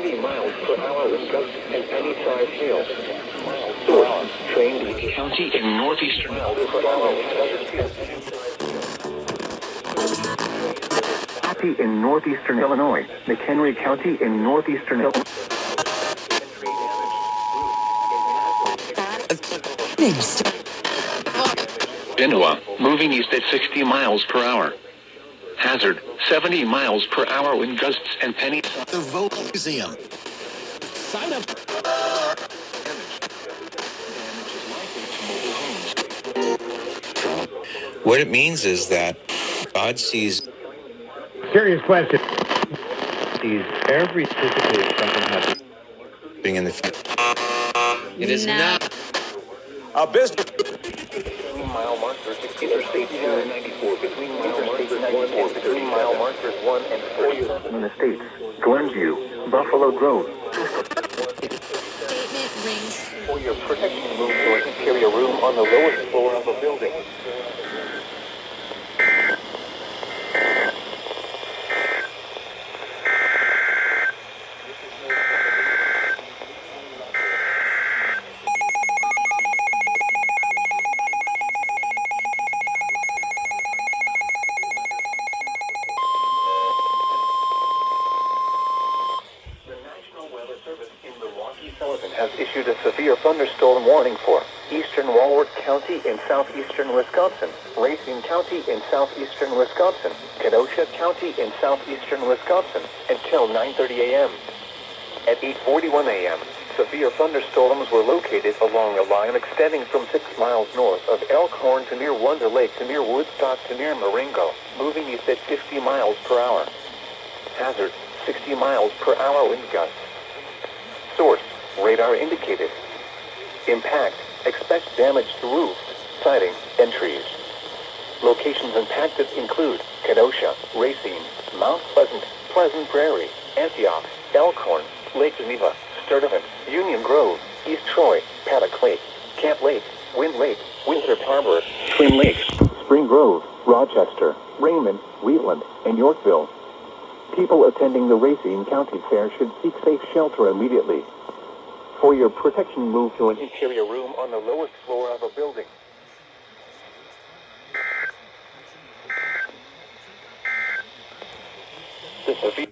70 miles per hour with gusts and penny-sized hail. Source, train County in northeastern County in northeastern Illinois, McHenry County in northeastern Illinois. Genoa, moving east at 60 miles per hour. Hazard, 70 miles per hour wind gusts and penny. The Vote Museum. Sign up. What it means is that God sees. Serious question. Sees every physically something happening. Being in the future. It is not A business. Mile markers, Interstate 294 between mile markers 1 and 3. In the States, Glenview, Buffalo Grove. Statement rings. For your protection, move to an interior room on the lowest floor of a building. Has issued a severe thunderstorm warning for eastern Walworth County in southeastern Wisconsin, Racine County in southeastern Wisconsin, Kenosha County in southeastern Wisconsin until 9:30 a.m. At 8:41 a.m., severe thunderstorms were located along a line extending from 6 miles north of Elkhorn to near Wonder Lake to near Woodstock to near Marengo, moving east at 50 miles per hour. Hazard, 60 miles per hour wind gusts. Source, radar indicated. Impact, expect damage to roofs, siding, and trees. Locations impacted include Kenosha, Racine, Mount Pleasant, Pleasant Prairie, Antioch, Elkhorn, Lake Geneva, Sturtevant, Union Grove, East Troy, Paddock Lake, Camp Lake, Wind Lake, Winthrop Harbor, Twin Lakes, Spring Grove, Rochester, Raymond, Wheatland, and Yorkville. People attending the Racine County Fair should seek safe shelter immediately. For your protection, move to an interior room on the lowest floor of a building. The severe